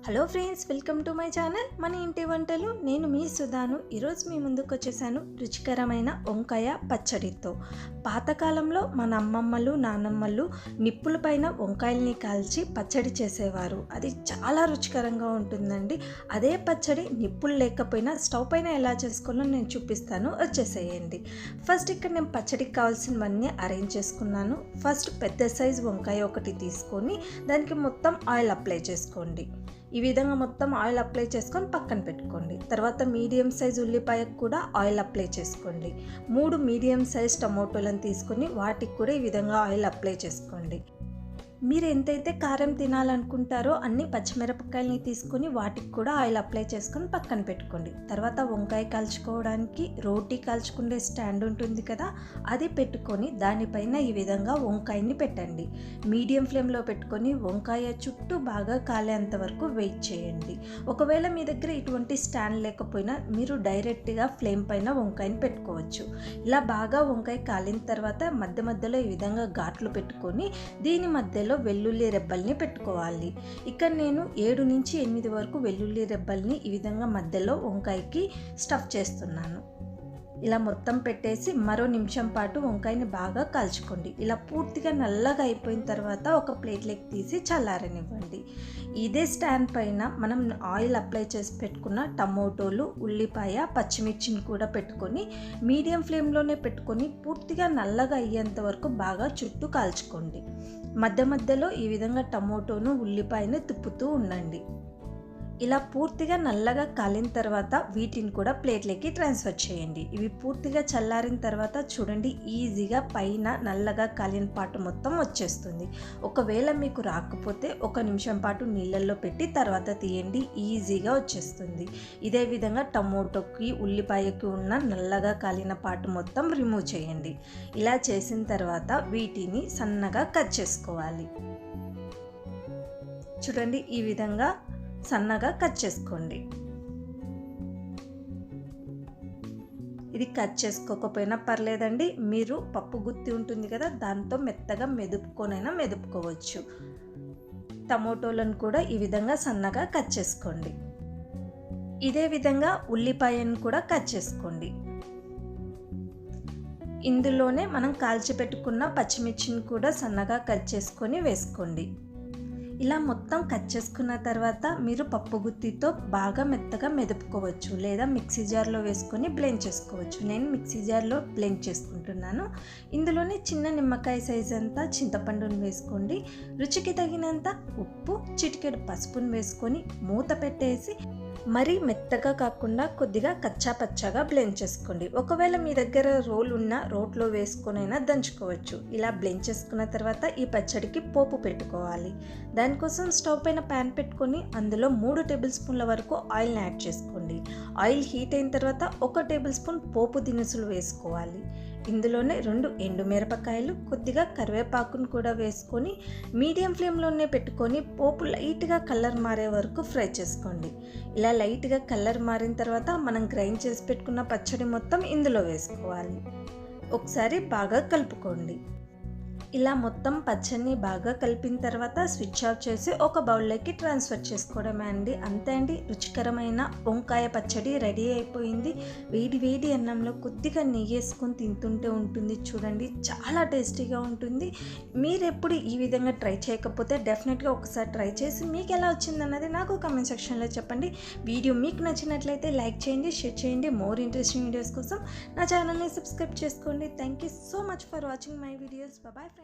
Hello friends, welcome to my channel మన ఇంటి వంటలు. నేను మీ సుధాను. ఈరోజు మీ ముందుకు వచ్చేసాను రుచికరమైన వంకాయ పచ్చడితో. పాతకాలంలో మన అమ్మమ్మలు నానమ్మలు నిప్పుల పైన వంకాయల్ని కాల్చి పచ్చడి చేసేవారు. అది చాలా రుచికరంగా ఉంటుందండి. అదే పచ్చడి నిప్పులు లేకపోయినా స్టవ్ పైన ఎలా చేసుకోవాలో నేను చూపిస్తాను, వచ్చేసేయండి. ఫస్ట్ ఇక్కడ నేను పచ్చడికి కావాల్సినవన్నీ అరేంజ్ చేసుకున్నాను. ఫస్ట్ పెద్ద సైజు వంకాయ ఒకటి తీసుకొని దానికి మొత్తం ఆయిల్ అప్లై చేసుకోండి. ఈ విధంగా మొత్తం ఆయిల్ అప్లై చేసుకొని పక్కన పెట్టుకోండి. తర్వాత మీడియం సైజ్ ఉల్లిపాయకు కూడా ఆయిల్ అప్లై చేసుకోండి. 3 మీడియం సైజ్ టమోటోలను తీసుకొని వాటికి కూడా ఈ విధంగా ఆయిల్ అప్లై చేసుకోండి. మీరు ఎంతైతే కారం తినాలనుకుంటారో అన్ని పచ్చిమిరపకాయలని తీసుకొని వాటికి కూడా ఆయిల్ అప్లై చేసుకొని పక్కన పెట్టుకోండి. తర్వాత వంకాయ కాల్చుకోవడానికి రోటీ కాల్చుకునే స్టాండ్ ఉంటుంది కదా, అది పెట్టుకొని దానిపైన ఈ విధంగా వంకాయని పెట్టండి. మీడియం ఫ్లేమ్లో పెట్టుకొని వంకాయ చుట్టూ బాగా కాలేంత వరకు వెయిట్ చేయండి. ఒకవేళ మీ దగ్గర ఇటువంటి స్టాండ్ లేకపోయినా మీరు డైరెక్ట్గా ఫ్లేమ్ పైన వంకాయని పెట్టుకోవచ్చు. ఇలా బాగా వంకాయ కాలిన తర్వాత మధ్య మధ్యలో ఈ విధంగా ఘాట్లు పెట్టుకొని దీని మధ్యలో వెల్లుల్లి రెబ్బల్ని పెట్టుకోవాలి. ఇక్కడ నేను 7 నుంచి 8 వరకు వెల్లుల్లి రెబ్బల్ని ఈ విధంగా మధ్యలో వంకాయకి స్టఫ్ చేస్తున్నాను. ఇలా మొత్తం పెట్టేసి మరో నిమిషం పాటు వంకాయని బాగా కాల్చుకోండి. ఇలా పూర్తిగా నల్లగా అయిపోయిన తర్వాత ఒక ప్లేట్లోకి తీసి చల్లారనివ్వండి. ఇదే స్టాండ్ పైన మనం ఆయిల్ అప్లై చేసి పెట్టుకున్న టమోటోలు, ఉల్లిపాయ, పచ్చిమిర్చిని కూడా పెట్టుకొని మీడియం ఫ్లేమ్లోనే పెట్టుకొని పూర్తిగా నల్లగా అయ్యేంత వరకు బాగా చుట్టూ కాల్చుకోండి. మధ్య మధ్యలో ఈ విధంగా టమోటోను, ఉల్లిపాయను తిప్పుతూ ఉండండి. ఇలా పూర్తిగా నల్లగా కాలిన తర్వాత వీటిని కూడా ప్లేట్లోకి ట్రాన్స్ఫర్ చేయండి. ఇవి పూర్తిగా చల్లారిన తర్వాత చూడండి, ఈజీగా పైన నల్లగా కాలిన పాటు మొత్తం వచ్చేస్తుంది. ఒకవేళ మీకు రాకపోతే 1 నిమిషం పాటు నీళ్ళల్లో పెట్టి తర్వాత తీయండి, ఈజీగా వచ్చేస్తుంది. ఇదే విధంగా టమోటోకి, ఉల్లిపాయకి ఉన్న నల్లగా కాలిన పాటు మొత్తం రిమూవ్ చేయండి. ఇలా చేసిన తర్వాత వీటిని సన్నగా కట్ చేసుకోవాలి. చూడండి, ఈ విధంగా సన్నగా కట్ చేసుకోండి. ఇది కట్ చేసుకోకపోయినా పర్లేదండి, మీరు పప్పు గుత్తి ఉంటుంది కదా, దాంతో మెత్తగా మెదుపుకోవచ్చు. టమోటోలను కూడా ఈ విధంగా సన్నగా కట్ చేసుకోండి. ఇదే విధంగా ఉల్లిపాయను కూడా కట్ చేసుకోండి. ఇందులోనే మనం కాల్చి పెట్టుకున్న పచ్చిమిర్చిని కూడా సన్నగా కట్ చేసుకొని వేసుకోండి. ఇలా మొత్తం కట్ చేసుకున్న తర్వాత మీరు పప్పు గుత్తితో బాగా మెత్తగా మెదుపుకోవచ్చు, లేదా మిక్సీ జార్లో వేసుకొని బ్లెండ్ చేసుకోవచ్చు. నేను మిక్సీ జార్లో బ్లెండ్ చేసుకుంటున్నాను. ఇందులోనే చిన్న నిమ్మకాయ సైజ్ అంతా చింతపండును వేసుకోండి. రుచికి తగినంత ఉప్పు, చిటికెడు పసుపును వేసుకొని మూత పెట్టేసి మరీ మెత్తగా కాకుండా కొద్దిగా కచ్చా పచ్చాగా బ్లెండ్ చేసుకోండి. ఒకవేళ మీ దగ్గర రోల్ ఉన్న రోట్లో వేసుకొనైనా దంచుకోవచ్చు. ఇలా బ్లెండ్ చేసుకున్న తర్వాత ఈ పచ్చడికి పోపు పెట్టుకోవాలి. దానికోసం స్టవ్ పైన ప్యాన్ పెట్టుకొని అందులో 3 టేబుల్ స్పూన్ల వరకు ఆయిల్ని యాడ్ చేసుకోండి. ఆయిల్ హీట్ అయిన తర్వాత 1 టేబుల్ స్పూన్ పోపు దినుసులు వేసుకోవాలి. ఇందులోనే 2 ఎండుమిరపకాయలు, కొద్దిగా కరివేపాకును కూడా వేసుకొని మీడియం ఫ్లేమ్లోనే పెట్టుకొని పోపు లైట్గా కలర్ మారే వరకు ఫ్రై చేసుకోండి. ఇలా లైట్గా కలర్ మారిన తర్వాత మనం గ్రైండ్ చేసి పెట్టుకున్న పచ్చడి మొత్తం ఇందులో వేసుకోవాలి. ఒకసారి బాగా కలుపుకోండి. ఇలా మొత్తం పచ్చడిని బాగా కలిపిన తర్వాత స్విచ్ ఆఫ్ చేసి ఒక బౌల్లోకి ట్రాన్స్ఫర్ చేసుకోవడమే అండి. అంతే అండి, రుచికరమైన వంకాయ పచ్చడి రెడీ అయిపోయింది. వేడి వేడి అన్నంలో కొద్దిగా నెయ్యి వేసుకొని తింటుంటే ఉంటుంది చూడండి, చాలా టేస్టీగా ఉంటుంది. మీరు ఎప్పుడు ఈ విధంగా ట్రై చేయకపోతే డెఫినెట్గా ఒకసారి ట్రై చేసి మీకు ఎలా వచ్చిందన్నది నాకు కామెంట్ సెక్షన్లో చెప్పండి. వీడియో మీకు నచ్చినట్లయితే లైక్ చేయండి, షేర్ చేయండి. మోర్ ఇంట్రెస్టింగ్ వీడియోస్ కోసం నా ఛానల్ని సబ్స్క్రైబ్ చేసుకోండి. Thank you so much for watching my videos. Bye friends.